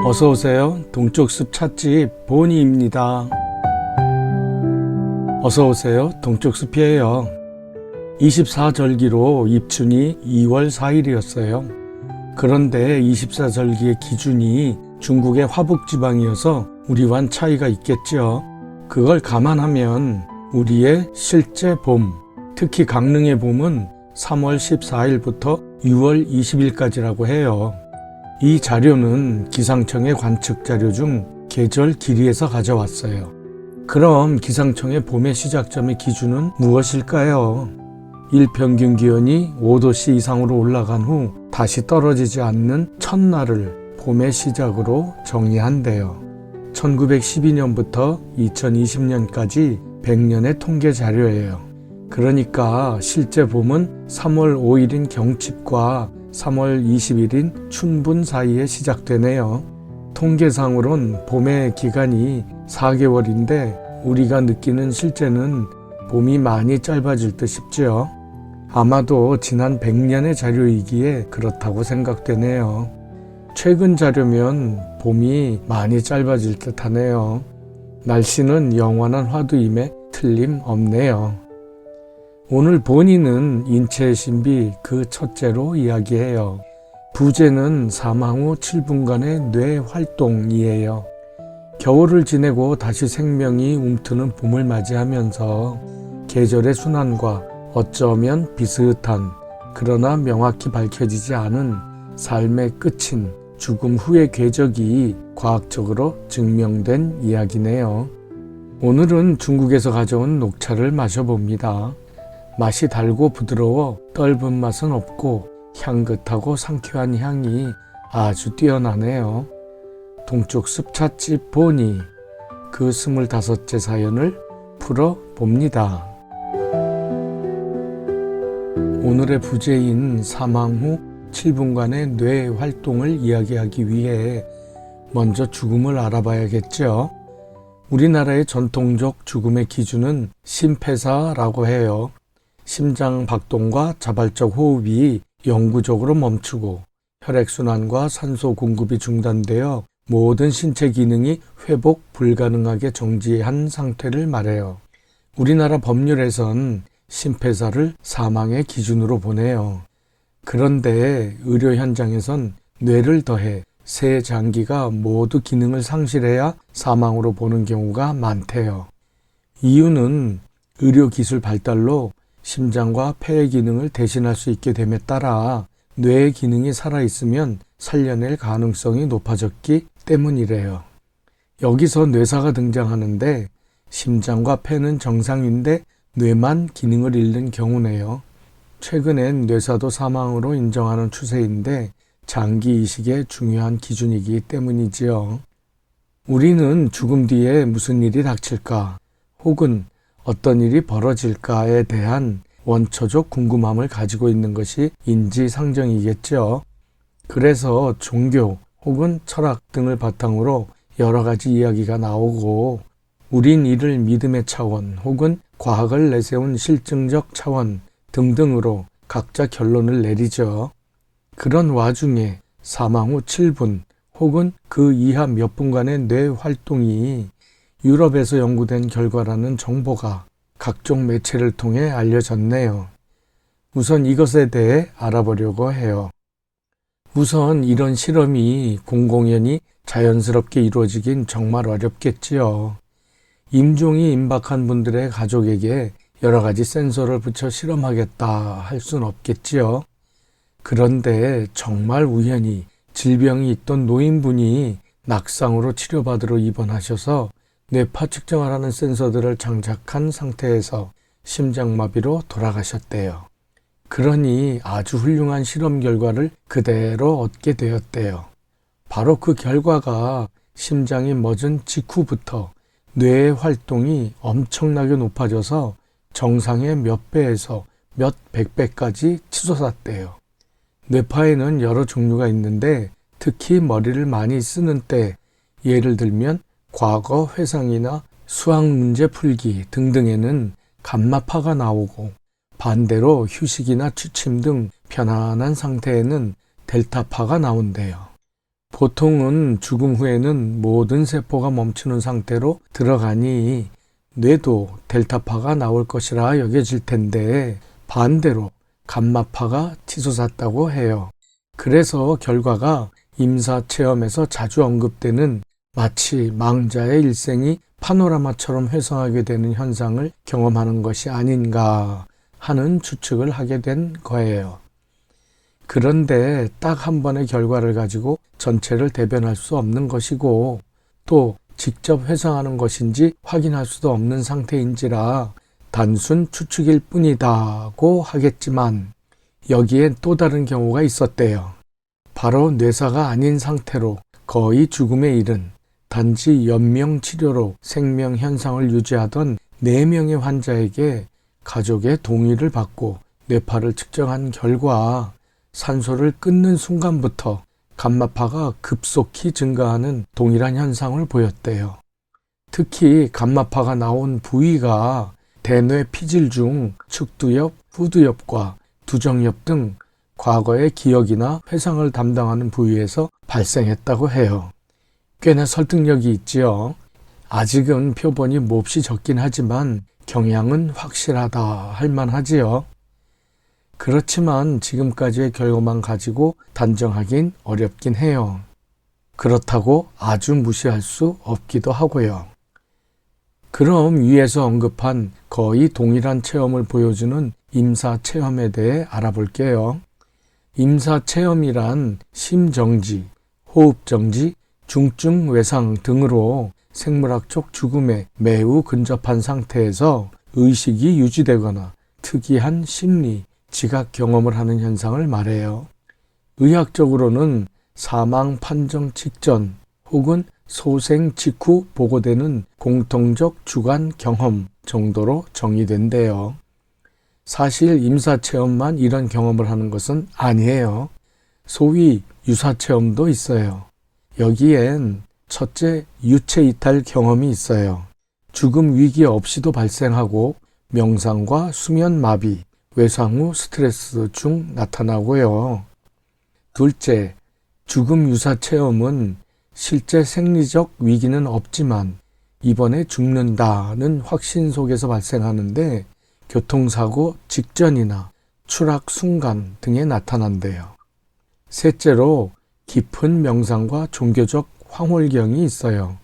어서오세요. 동쪽숲 찻집 보니입니다. 어서오세요. 동쪽숲이에요. 24절기로 입춘이 2월 4일이었어요. 그런데 24절기의 기준이 중국의 화북지방이어서 우리와는 차이가 있겠죠. 그걸 감안하면 우리의 실제 봄, 특히 강릉의 봄은 3월 14일부터 6월 20일까지라고 해요. 이 자료는 기상청의 관측 자료 중 계절 길이에서 가져왔어요. 그럼 기상청의 봄의 시작점의 기준은 무엇일까요? 일평균 기온이 5도씨 이상으로 올라간 후 다시 떨어지지 않는 첫날을 봄의 시작으로 정의한대요. 1912년부터 2020년까지 100년의 통계 자료예요. 그러니까 실제 봄은 3월 5일인 경칩과 3월 20일인 춘분 사이에 시작되네요. 통계상으론 봄의 기간이 4개월인데 우리가 느끼는 실제는 봄이 많이 짧아질 듯 싶죠. 아마도 지난 100년의 자료이기에 그렇다고 생각되네요. 최근 자료면 봄이 많이 짧아질 듯 하네요. 날씨는 영원한 화두임에 틀림없네요. 오늘 본의는 인체의 신비 그 첫째로 이야기해요. 부제는 사망 후 7분간의 뇌 활동이에요. 겨울을 지내고 다시 생명이 움트는 봄을 맞이하면서 계절의 순환과 어쩌면 비슷한 그러나 명확히 밝혀지지 않은 삶의 끝인 죽음 후의 궤적이 과학적으로 증명된 이야기네요. 오늘은 중국에서 가져온 녹차를 마셔봅니다. 맛이 달고 부드러워 떫은 맛은 없고 향긋하고 상쾌한 향이 아주 뛰어나네요. 동쪽숲 찻집 보니 그 25째 사연을 풀어봅니다. 오늘의 부제인 사망 후 7분간의 뇌 활동을 이야기하기 위해 먼저 죽음을 알아봐야겠죠. 우리나라의 전통적 죽음의 기준은 심폐사라고 해요. 심장 박동과 자발적 호흡이 영구적으로 멈추고 혈액순환과 산소 공급이 중단되어 모든 신체 기능이 회복 불가능하게 정지한 상태를 말해요. 우리나라 법률에선 심폐사를 사망의 기준으로 보네요. 그런데 의료 현장에선 뇌를 더해 세 장기가 모두 기능을 상실해야 사망으로 보는 경우가 많대요. 이유는 의료기술 발달로 심장과 폐의 기능을 대신할 수 있게 됨에 따라 뇌의 기능이 살아있으면 살려낼 가능성이 높아졌기 때문이래요. 여기서 뇌사가 등장하는데 심장과 폐는 정상인데 뇌만 기능을 잃는 경우네요. 최근엔 뇌사도 사망으로 인정하는 추세인데 장기 이식의 중요한 기준이기 때문이지요. 우리는 죽음 뒤에 무슨 일이 닥칠까 혹은 어떤 일이 벌어질까에 대한 원초적 궁금함을 가지고 있는 것이 인지상정이겠죠. 그래서 종교 혹은 철학 등을 바탕으로 여러 가지 이야기가 나오고 우린 이를 믿음의 차원 혹은 과학을 내세운 실증적 차원 등등으로 각자 결론을 내리죠. 그런 와중에 사망 후 7분 혹은 그 이하 몇 분간의 뇌 활동이 유럽에서 연구된 결과라는 정보가 각종 매체를 통해 알려졌네요. 우선 이것에 대해 알아보려고 해요. 우선 이런 실험이 공공연히 자연스럽게 이루어지긴 정말 어렵겠지요. 임종이 임박한 분들의 가족에게 여러 가지 센서를 붙여 실험하겠다 할 순 없겠지요. 그런데 정말 우연히 질병이 있던 노인분이 낙상으로 치료받으러 입원하셔서 뇌파 측정을 하는 센서들을 장착한 상태에서 심장마비로 돌아가셨대요. 그러니 아주 훌륭한 실험 결과를 그대로 얻게 되었대요. 바로 그 결과가 심장이 멎은 직후부터 뇌의 활동이 엄청나게 높아져서 정상의 몇 배에서 몇 백 배까지 치솟았대요. 뇌파에는 여러 종류가 있는데 특히 머리를 많이 쓰는 때, 예를 들면 과거 회상이나 수학 문제 풀기 등등에는 감마파가 나오고 반대로 휴식이나 취침 등 편안한 상태에는 델타파가 나온대요. 보통은 죽음 후에는 모든 세포가 멈추는 상태로 들어가니 뇌도 델타파가 나올 것이라 여겨질 텐데 반대로 감마파가 치솟았다고 해요. 그래서 결과가 임사체험에서 자주 언급되는 마치 망자의 일생이 파노라마처럼 회상하게 되는 현상을 경험하는 것이 아닌가 하는 추측을 하게 된 거예요. 그런데 딱 한 번의 결과를 가지고 전체를 대변할 수 없는 것이고 또 직접 회상하는 것인지 확인할 수도 없는 상태인지라 단순 추측일 뿐이다고 하겠지만 여기엔 또 다른 경우가 있었대요. 바로 뇌사가 아닌 상태로 거의 죽음에 이른 단지 연명치료로 생명 현상을 유지하던 4명의 환자에게 가족의 동의를 받고 뇌파를 측정한 결과 산소를 끊는 순간부터 감마파가 급속히 증가하는 동일한 현상을 보였대요. 특히 감마파가 나온 부위가 대뇌 피질 중 측두엽, 후두엽과 두정엽 등 과거의 기억이나 회상을 담당하는 부위에서 발생했다고 해요. 꽤나 설득력이 있지요. 아직은 표본이 몹시 적긴 하지만 경향은 확실하다 할 만하지요. 그렇지만 지금까지의 결과만 가지고 단정하긴 어렵긴 해요. 그렇다고 아주 무시할 수 없기도 하고요. 그럼 위에서 언급한 거의 동일한 체험을 보여주는 임사체험에 대해 알아볼게요. 임사체험이란 심정지, 호흡정지, 중증 외상 등으로 생물학적 죽음에 매우 근접한 상태에서 의식이 유지되거나 특이한 심리, 지각 경험을 하는 현상을 말해요. 의학적으로는 사망 판정 직전 혹은 소생 직후 보고되는 공통적 주관 경험 정도로 정의된대요. 사실 임사체험만 이런 경험을 하는 것은 아니에요. 소위 유사체험도 있어요. 여기엔 첫째, 유체이탈 경험이 있어요. 죽음 위기 없이도 발생하고 명상과 수면 마비, 외상 후 스트레스 중 나타나고요. 둘째, 죽음 유사 체험은 실제 생리적 위기는 없지만 이번에 죽는다는 확신 속에서 발생하는데 교통사고 직전이나 추락 순간 등에 나타난대요. 셋째로 깊은 명상과 종교적 황홀경이 있어요.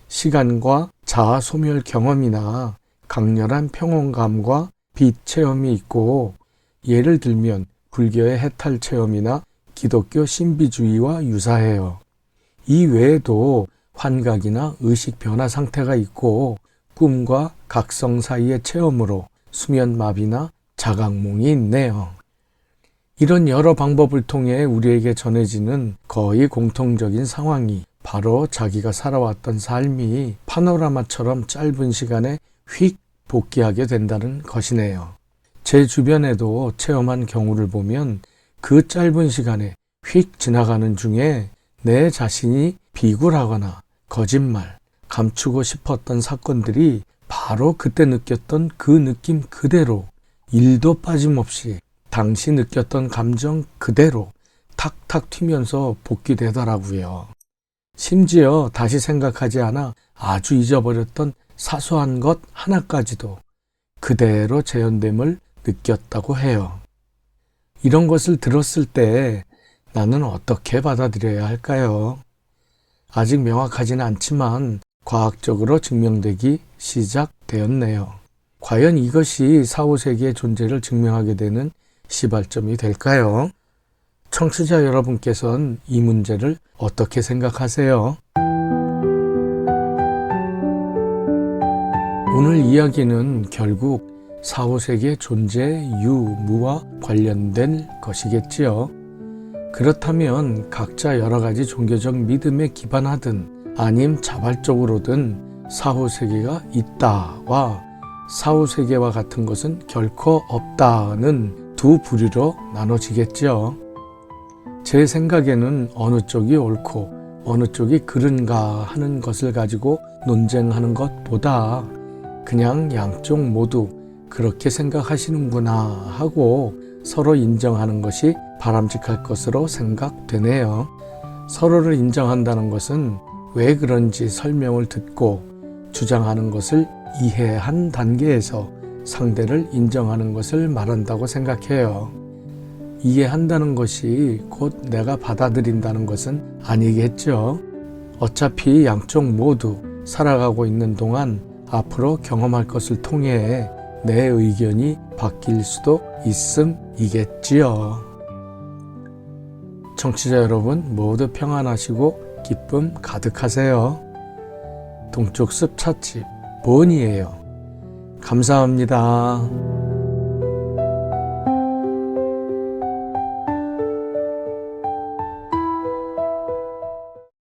시간과 자아 소멸 경험이나 강렬한 평온감과 빛 체험이 있고 예를 들면 불교의 해탈 체험이나 기독교 신비주의와 유사해요. 이 외에도 환각이나 의식 변화 상태가 있고 꿈과 각성 사이의 체험으로 수면 마비나 자각몽이 있네요. 이런 여러 방법을 통해 우리에게 전해지는 거의 공통적인 상황이 바로 자기가 살아왔던 삶이 파노라마처럼 짧은 시간에 휙 복귀하게 된다는 것이네요. 제 주변에도 체험한 경우를 보면 그 짧은 시간에 휙 지나가는 중에 내 자신이 비굴하거나 거짓말, 감추고 싶었던 사건들이 바로 그때 느꼈던 그 느낌 그대로 1도 빠짐없이 당시 느꼈던 감정 그대로 탁탁 튀면서 복귀되더라고요. 심지어 다시 생각하지 않아 아주 잊어버렸던 사소한 것 하나까지도 그대로 재현됨을 느꼈다고 해요. 이런 것을 들었을 때 나는 어떻게 받아들여야 할까요? 아직 명확하지는 않지만 과학적으로 증명되기 시작되었네요. 과연 이것이 사후세계의 존재를 증명하게 되는 시발점이 될까요? 청취자 여러분께서는 이 문제를 어떻게 생각하세요? 오늘 이야기는 결국 사후세계 존재의 유무와 관련된 것이겠지요. 그렇다면 각자 여러 가지 종교적 믿음에 기반하든 아님 자발적으로든 사후세계가 있다와 사후세계와 같은 것은 결코 없다는 두 부류로 나눠지겠죠. 제 생각에는 어느 쪽이 옳고 어느 쪽이 그른가 하는 것을 가지고 논쟁하는 것보다 그냥 양쪽 모두 그렇게 생각하시는구나 하고 서로 인정하는 것이 바람직할 것으로 생각되네요. 서로를 인정한다는 것은 왜 그런지 설명을 듣고 주장하는 것을 이해한 단계에서 상대를 인정하는 것을 말한다고 생각해요. 이해한다는 것이 곧 내가 받아들인다는 것은 아니겠죠. 어차피 양쪽 모두 살아가고 있는 동안 앞으로 경험할 것을 통해 내 의견이 바뀔 수도 있음이겠지요. 청취자 여러분 모두 평안하시고 기쁨 가득하세요. 동쪽 숲 찻집 보은이에요. 감사합니다.